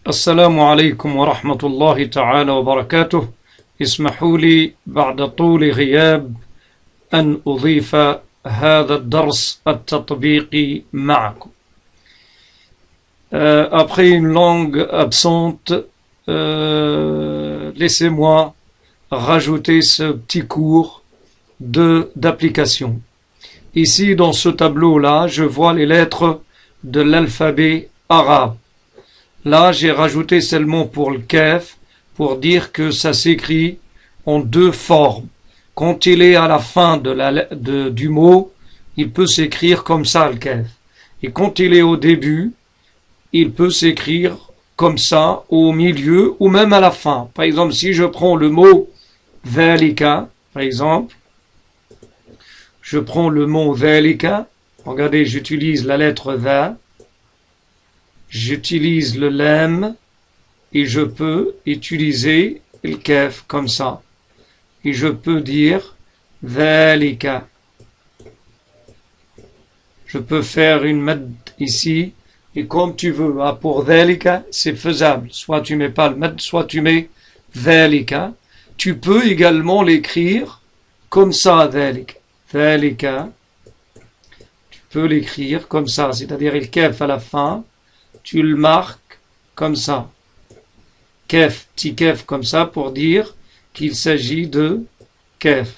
السلام عليكم ورحمة الله تعالى وبركاته. اسمحوا لي بعد طول غياب أن أضيف هذا الدرس التطبيقي معكم. Après une longue absente, laissez-moi rajouter ce petit cours d'application. Ici, dans ce tableau-là, je vois les lettres de l'alphabet arabe. Là, j'ai rajouté seulement pour le kaf, pour dire que ça s'écrit en deux formes. Quand il est à la fin du mot, il peut s'écrire comme ça, le kaf. Et quand il est au début, il peut s'écrire comme ça, au milieu, ou même à la fin. Par exemple, si je prends le mot dhalika, par exemple, je prends le mot dhalika, regardez, j'utilise la lettre dha, j'utilise le lam et je peux utiliser le kaf comme ça. Et je peux dire dhalika. Je peux faire une mad ici et comme tu veux. Pour dhalika, c'est faisable. Soit tu mets pas le mad, soit tu mets dhalika. Tu peux également l'écrire comme ça, dhalika. Dhalika. Tu peux l'écrire comme ça, c'est-à-dire le kaf à la fin. Tu le marques comme ça. Kef, petit kef comme ça pour dire qu'il s'agit de kef.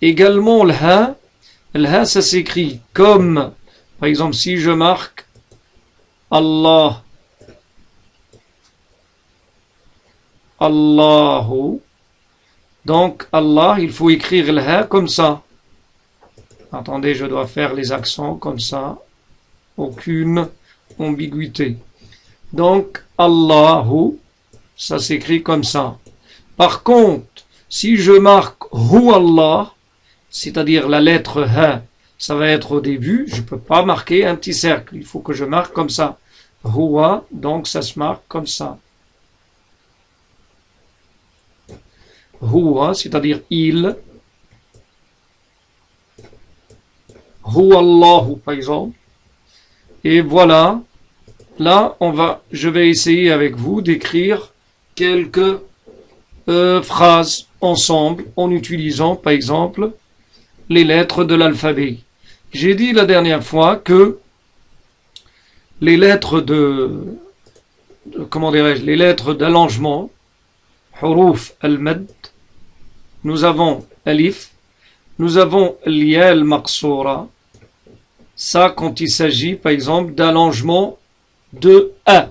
Également le ha ça s'écrit comme, par exemple si je marque Allah, Allahu, donc Allah, il faut écrire le ha comme ça. Attendez, je dois faire les accents comme ça. Aucune ambiguïté. Donc, Allahu, ça s'écrit comme ça. Par contre, si je marque Hu Allah, c'est-à-dire la lettre Ha, ça va être au début, je ne peux pas marquer un petit cercle. Il faut que je marque comme ça. Huwa, donc ça se marque comme ça. Huwa, c'est-à-dire il. Hu Allahu, par exemple. Et voilà, là, je vais essayer avec vous d'écrire quelques phrases ensemble en utilisant, par exemple, les lettres de l'alphabet. J'ai dit la dernière fois que les lettres les lettres d'allongement, huruf al-mad, nous avons alif, nous avons liya al-maqsoura. Ça, quand il s'agit, par exemple, d'allongement de A.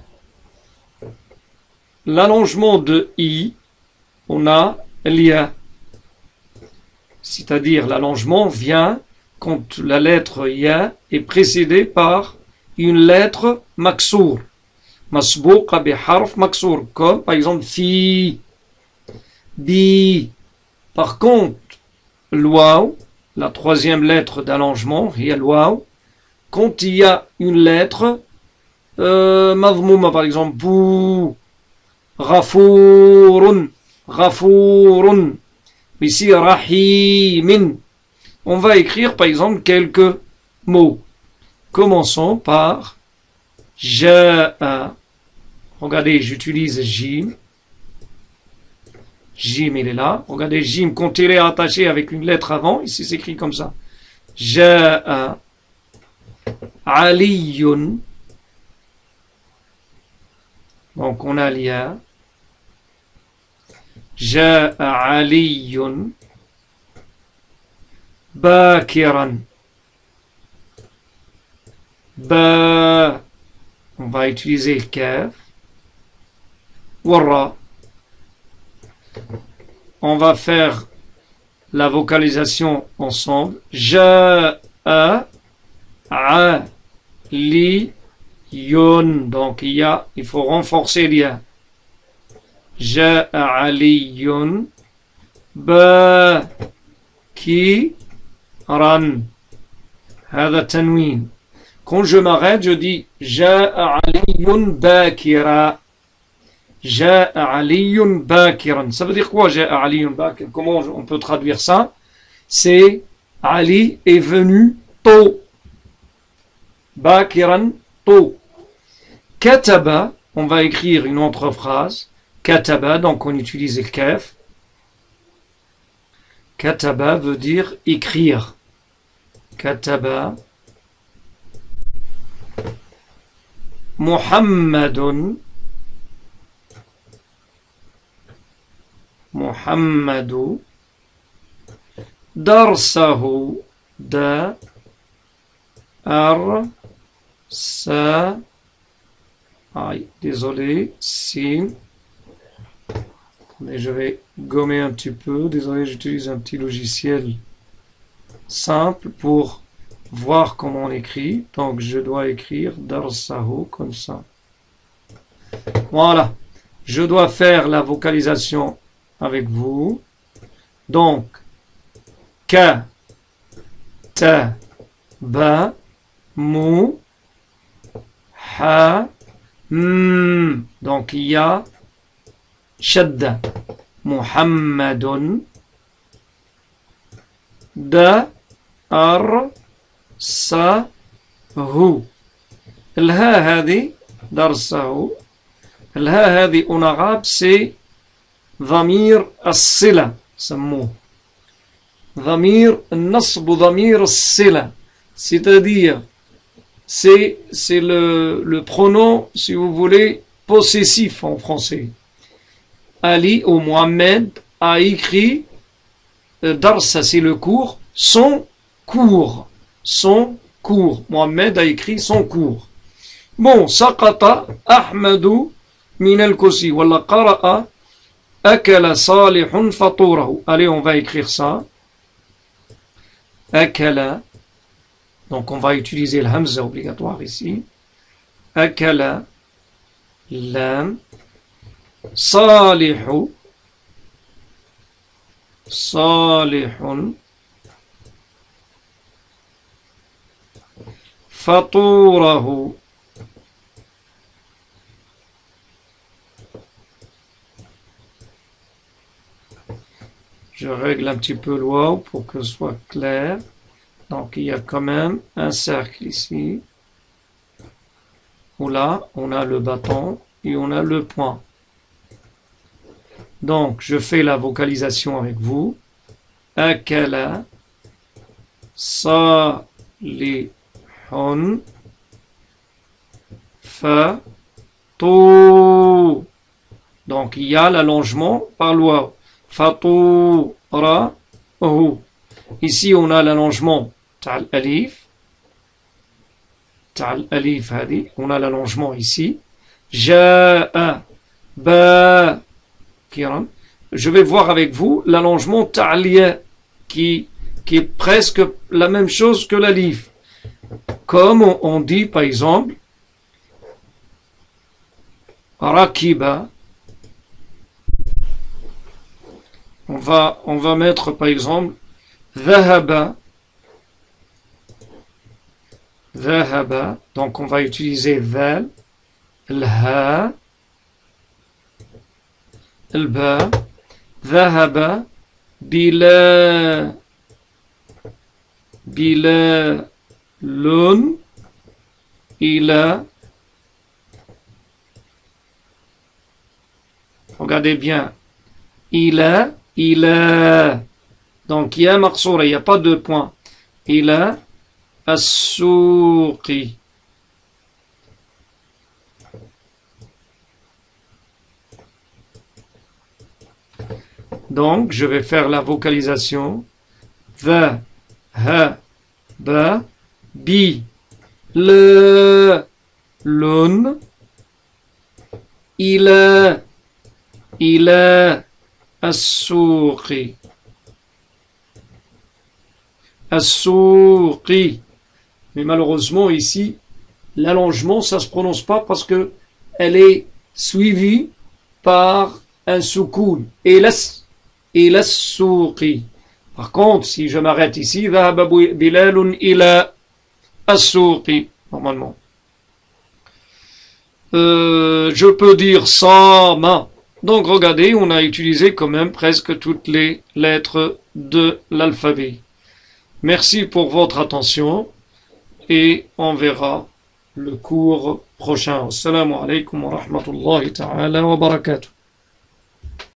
L'allongement de I, on a l'Ia. C'est-à-dire, l'allongement vient quand la lettre Ya est précédée par une lettre maksour. Masbouqa bi harf maksour. Comme, par exemple, Fi, Bi. Par contre, l'Waw, la troisième lettre d'allongement, il y a l'Waw. Quand il y a une lettre, mazmouma par exemple, bou, ghafourun, ghafourun, ici rahimin, on va écrire par exemple quelques mots. Commençons par ja'a. Regardez, j'utilise jim. Jim, il est là. Regardez, jim, quand il est attaché avec une lettre avant, ici c'est écrit comme ça. Ja'a. Aliyun. Donc on a l'ia. Ja'a Aliyun. Bakiran. Ba. On va utiliser le kaf. Warra. On va faire la vocalisation ensemble. Ja'a Ali Yun, donc il faut renforcer l'ia. Ja'a Aliyun Bakiran. Hada tanwin. Quand je m'arrête, je dis Ja'a Aliyun Bakira. Ja'a Aliyun Bakiran. Ça veut dire quoi, Ja'a Aliyun Bakiran? Comment on peut traduire ça? C'est Ali est venu tôt. Bakiran tôt. Kataba, on va écrire une autre phrase. Kataba, donc on utilise le kaf. Kataba veut dire écrire. Kataba. Muhammadun. Muhammadu. Darsahu. Da. Ar. Sa. Aïe, désolé. Sin. Mais je vais gommer un petit peu. Désolé, j'utilise un petit logiciel simple pour voir comment on écrit. Donc, je dois écrire Darsahu comme ça. Voilà. Je dois faire la vocalisation avec vous. Donc, Ka, Ta, Ba, Mu, Ha, donc il y a Shadda. Muhammadun. Da, Ar, Sa, Hu. الها هذه درسه. الها هذه en arabe c'est ضمير الصلة سموه. ضمير النصب ضمير الصلة. C'est-à-dire c'est le pronom, si vous voulez, possessif en français. Ali ou Mohamed a écrit Darsa, c'est le cours, son cours. Son cours. Mohamed a écrit son cours. Bon, Saqata Ahmadu min al-Kursi. Wallah qara'a Akala salihun faturahu. Allez, on va écrire ça. Akala. Donc, on va utiliser le hamza obligatoire ici. Akala. Lam. Salihu. Salihun. Faturahu. Je règle un petit peu le waw pour que ce soit clair. Donc il y a quand même un cercle ici. Où là, on a le bâton et on a le point. Donc je fais la vocalisation avec vous. Akala salihun fa tu. Donc il y a l'allongement par le waw. Fatura hu. Ici on a l'allongement ta'al alif. Ta'al alif hadi. On a l'allongement ici. Ja'a ba kiran. Je vais voir avec vous l'allongement ta'al qui est presque la même chose que l'alif. Comme on dit par exemple Rakiba. On va mettre par exemple Dhahaba. Dhahaba. Donc on va utiliser Dhal, L-Ha, L-Ba. Dhahaba bila lun ila. Regardez bien. Ila. Donc il y a maqsoura, il n'y a pas de point. Ila as-souqi. Donc je vais faire la vocalisation. Va, ha, ba, bi, le, lun, ila, as-souqi. As-souqi. Mais malheureusement ici, l'allongement, ça se prononce pas parce que elle est suivie par un soukoun. Et as-souqi. Par contre, si je m'arrête ici, dhahaba bilalun ila as-souqi. Normalement. Je peux dire sama. Donc regardez, on a utilisé quand même presque toutes les lettres de l'alphabet. Merci pour votre attention et on verra le cours prochain. Assalamu alaikum wa rahmatullahi ta'ala wa barakatuh.